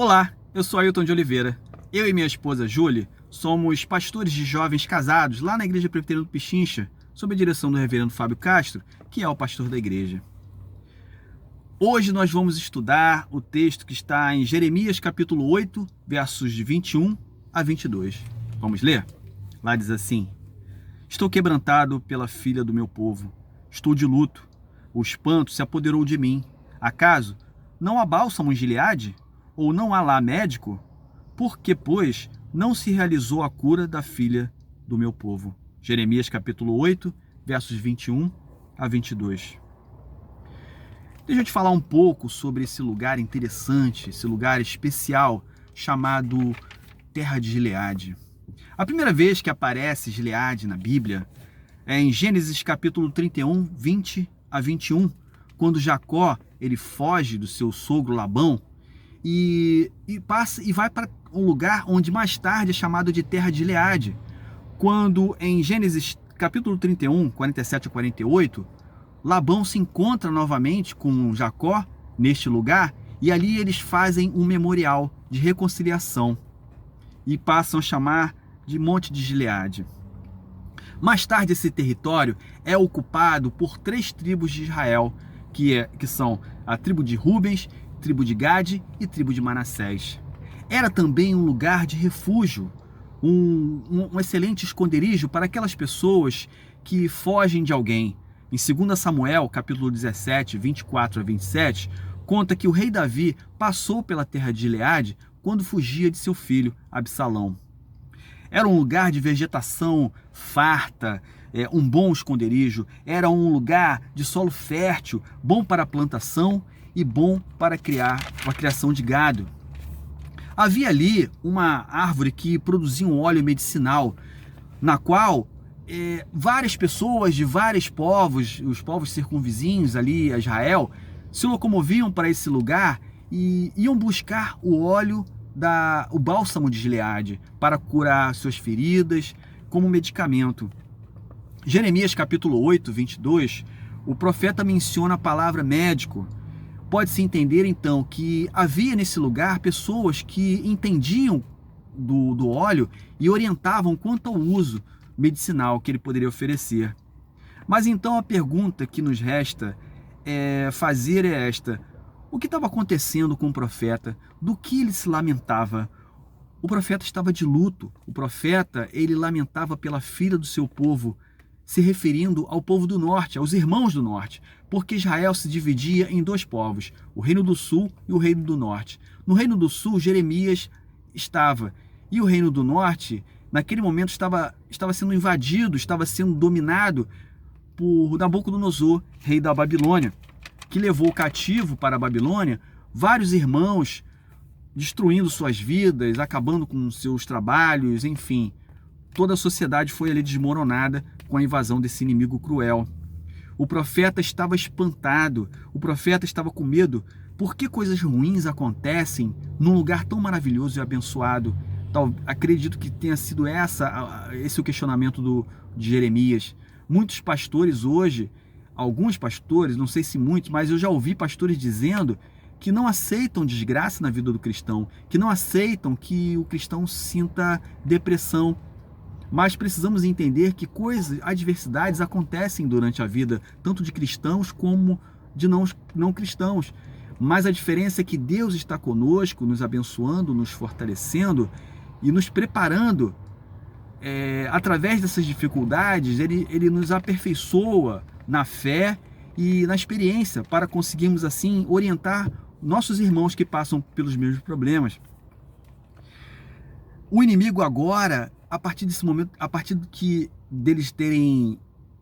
Olá, eu sou Ailton de Oliveira. Eu e minha esposa Júlia somos pastores de jovens casados lá na Igreja Presbiteriana do Pichincha, sob a direção do reverendo Fábio Castro, que é o pastor da igreja. Hoje nós vamos estudar o texto que está em Jeremias capítulo 8, versos de 21 a 22. Vamos ler? Lá diz assim: Estou quebrantado pela filha do meu povo, estou de luto, o espanto se apoderou de mim. Acaso não há bálsamo em Gileade? Ou não há lá médico? Por que, pois, não se realizou a cura da filha do meu povo? Jeremias capítulo 8, versos 21 a 22. Deixa eu te falar um pouco sobre esse lugar interessante, esse lugar especial chamado Terra de Gileade. A primeira vez que aparece Gileade na Bíblia é em Gênesis capítulo 31, 20 a 21, quando Jacó ele foge do seu sogro Labão e vai para um lugar onde mais tarde é chamado de Terra de Gileade, quando em Gênesis capítulo 31, 47 a 48, Labão se encontra novamente com Jacó neste lugar e ali eles fazem um memorial de reconciliação e passam a chamar de Monte de Gileade. Mais tarde esse território é ocupado por 3 tribos de Israel, que são a tribo de Rubens, tribo de Gade e tribo de Manassés. Era também um lugar de refúgio, um excelente esconderijo para aquelas pessoas que fogem de alguém. Em 2 Samuel, capítulo 17, 24 a 27, conta que o rei Davi passou pela terra de Gileade quando fugia de seu filho Absalão. Era um lugar de vegetação farta, um bom esconderijo, era um lugar de solo fértil, bom para a plantação e bom para a criação de gado. Havia ali uma árvore que produzia um óleo medicinal, na qual várias pessoas de vários povos, os povos circunvizinhos ali a Israel, se locomoviam para esse lugar e iam buscar o óleo o bálsamo de Gileade para curar suas feridas como medicamento. Jeremias capítulo 8, 22, o profeta menciona a palavra médico. Pode-se entender então que havia nesse lugar pessoas que entendiam do óleo e orientavam quanto ao uso medicinal que ele poderia oferecer. Mas então a pergunta que nos resta fazer é esta: o que estava acontecendo com o profeta? Do que ele se lamentava? O profeta estava de luto. O profeta, ele lamentava pela filha do seu povo, se referindo ao povo do norte, aos irmãos do norte, porque Israel se dividia em 2 povos, o reino do sul e o reino do norte. No reino do sul, Jeremias estava, e o reino do norte, naquele momento, estava sendo invadido, estava sendo dominado por Nabucodonosor, rei da Babilônia, que levou cativo para a Babilônia vários irmãos, destruindo suas vidas, acabando com seus trabalhos, enfim. Toda a sociedade foi ali desmoronada com a invasão desse inimigo cruel. O profeta estava espantado, o profeta estava com medo. Por que coisas ruins acontecem num lugar tão maravilhoso e abençoado? Acredito que tenha sido esse o questionamento de Jeremias. Muitos pastores hoje, alguns pastores, não sei se muitos, mas eu já ouvi pastores dizendo que não aceitam desgraça na vida do cristão, que não aceitam que o cristão sinta depressão. Mas precisamos entender que adversidades acontecem durante a vida, tanto de cristãos como de não cristãos. Mas a diferença é que Deus está conosco, nos abençoando, nos fortalecendo e nos preparando. Através dessas dificuldades, ele nos aperfeiçoa na fé e na experiência para conseguirmos assim orientar nossos irmãos que passam pelos mesmos problemas. O inimigo agora, a partir desse momento, a partir deles terem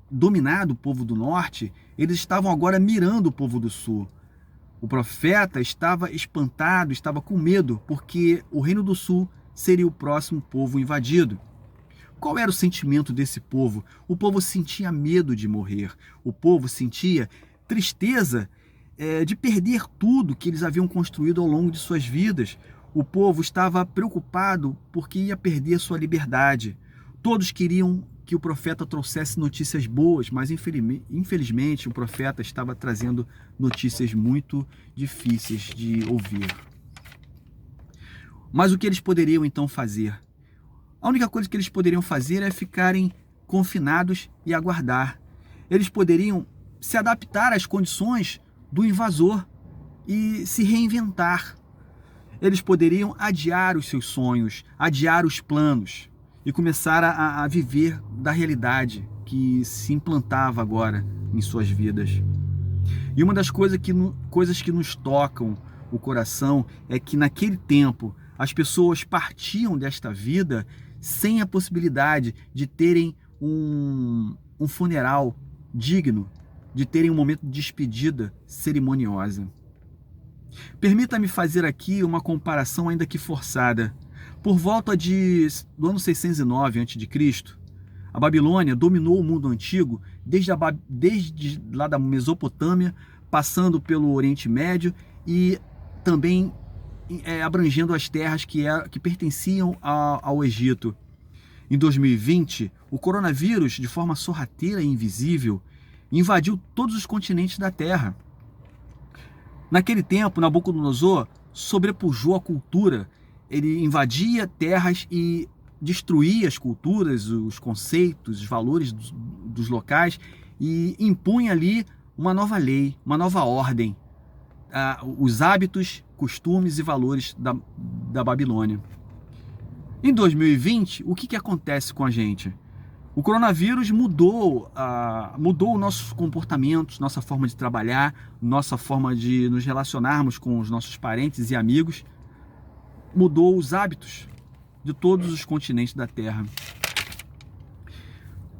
dominado o povo do norte, eles estavam agora mirando o povo do sul. O profeta estava espantado, estava com medo, porque o reino do sul seria o próximo povo invadido. Qual era o sentimento desse povo? O povo sentia medo de morrer. O povo sentia tristeza de perder tudo que eles haviam construído ao longo de suas vidas. O povo estava preocupado porque ia perder sua liberdade. Todos queriam que o profeta trouxesse notícias boas, mas infelizmente o profeta estava trazendo notícias muito difíceis de ouvir. Mas o que eles poderiam então fazer? A única coisa que eles poderiam fazer é ficarem confinados e aguardar. Eles poderiam se adaptar às condições do invasor e se reinventar. Eles poderiam adiar os seus sonhos, adiar os planos e começar a viver da realidade que se implantava agora em suas vidas. E uma das coisas que nos tocam o coração é que naquele tempo as pessoas partiam desta vida sem a possibilidade de terem um funeral digno, de terem um momento de despedida cerimoniosa. Permita-me fazer aqui uma comparação ainda que forçada. Por volta do ano 609 a.C., a Babilônia dominou o mundo antigo desde lá da Mesopotâmia, passando pelo Oriente Médio e também abrangendo as terras que pertenciam ao Egito. Em 2020, o coronavírus, de forma sorrateira e invisível, invadiu todos os continentes da Terra. Naquele tempo, Nabucodonosor sobrepujou a cultura. Ele invadia terras e destruía as culturas, os conceitos, os valores dos locais e impunha ali uma nova lei, uma nova ordem, os hábitos, costumes e valores da Babilônia. Em 2020, o que acontece com a gente? O coronavírus mudou nossos comportamentos, nossa forma de trabalhar, nossa forma de nos relacionarmos com os nossos parentes e amigos, mudou os hábitos de todos os continentes da Terra.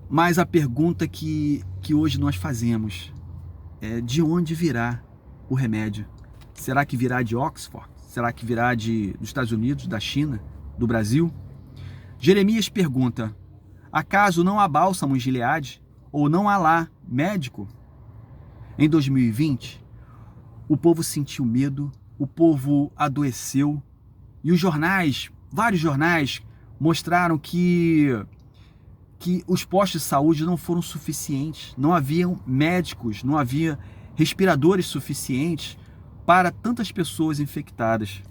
Mas a pergunta que hoje nós fazemos é: de onde virá o remédio? Será que virá de Oxford? Será que virá dos Estados Unidos, da China, do Brasil? Jeremias pergunta: acaso não há bálsamo em Gileade? Ou não há lá médico? Em 2020, o povo sentiu medo, o povo adoeceu e os jornais, vários jornais, mostraram que os postos de saúde não foram suficientes, não haviam médicos, não havia respiradores suficientes para tantas pessoas infectadas.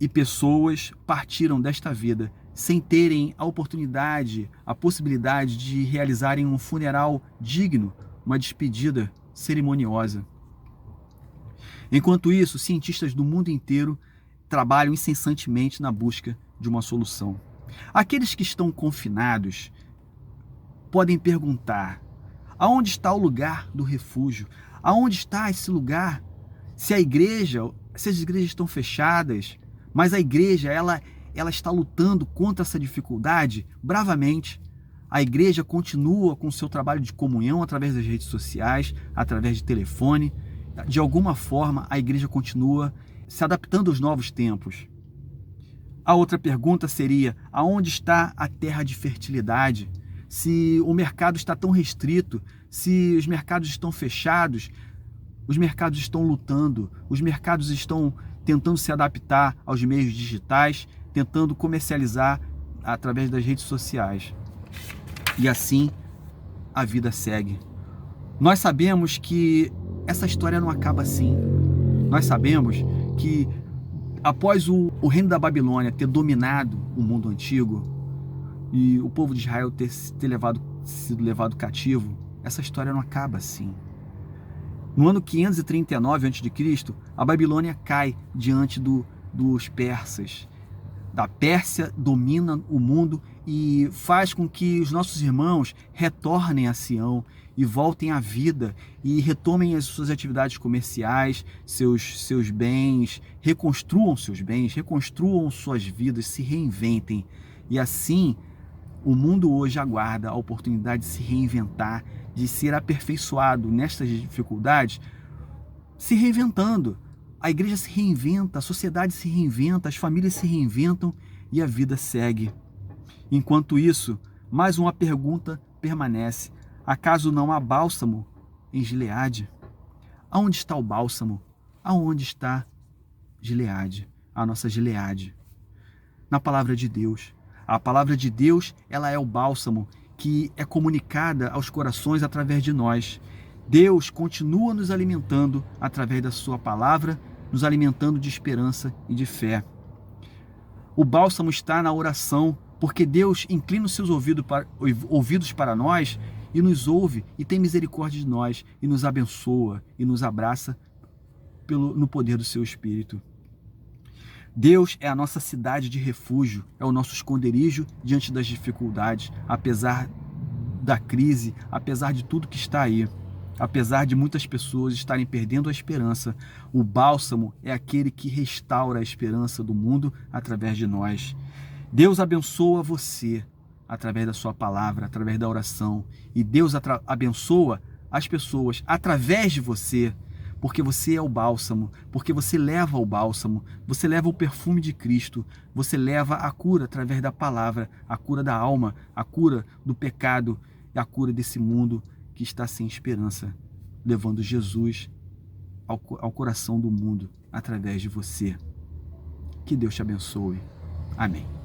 E pessoas partiram desta vida sem terem a oportunidade, a possibilidade de realizarem um funeral digno, uma despedida cerimoniosa. Enquanto isso, cientistas do mundo inteiro trabalham incessantemente na busca de uma solução. Aqueles que estão confinados podem perguntar: aonde está o lugar do refúgio? Aonde está esse lugar? Se as igrejas estão fechadas, mas a igreja ela está lutando contra essa dificuldade bravamente. A igreja continua com o seu trabalho de comunhão através das redes sociais, através de telefone. De alguma forma, a igreja continua se adaptando aos novos tempos. A outra pergunta seria: aonde está a terra de fertilidade? Se o mercado está tão restrito, se os mercados estão fechados, os mercados estão lutando, os mercados estão tentando se adaptar aos meios digitais, tentando comercializar através das redes sociais. E assim a vida segue. Nós sabemos que essa história não acaba assim. Nós sabemos que após o reino da Babilônia ter dominado o mundo antigo e o povo de Israel ter sido levado cativo, essa história não acaba assim. No ano 539 a.C., a Babilônia cai diante dos persas. A Pérsia domina o mundo e faz com que os nossos irmãos retornem a Sião e voltem à vida e retomem as suas atividades comerciais, seus bens, reconstruam seus bens, reconstruam suas vidas, se reinventem. E assim, o mundo hoje aguarda a oportunidade de se reinventar, de ser aperfeiçoado nestas dificuldades, se reinventando. A igreja se reinventa, a sociedade se reinventa, as famílias se reinventam e a vida segue. Enquanto isso, mais uma pergunta permanece: acaso não há bálsamo em Gileade? Aonde está o bálsamo? Aonde está Gileade, a nossa Gileade? Na palavra de Deus. A palavra de Deus, ela é o bálsamo que é comunicada aos corações através de nós. Deus continua nos alimentando através da sua palavra, nos alimentando de esperança e de fé. O bálsamo está na oração, porque Deus inclina os seus ouvidos para nós e nos ouve e tem misericórdia de nós e nos abençoa e nos abraça no poder do seu Espírito. Deus é a nossa cidade de refúgio, é o nosso esconderijo diante das dificuldades, apesar da crise, apesar de tudo que está aí. Apesar de muitas pessoas estarem perdendo a esperança, o bálsamo é aquele que restaura a esperança do mundo através de nós. Deus abençoa você através da sua palavra, através da oração. E Deus abençoa as pessoas através de você, porque você é o bálsamo, porque você leva o bálsamo, você leva o perfume de Cristo, você leva a cura através da palavra, a cura da alma, a cura do pecado e a cura desse mundo que está sem esperança, levando Jesus ao coração do mundo através de você. Que Deus te abençoe. Amém.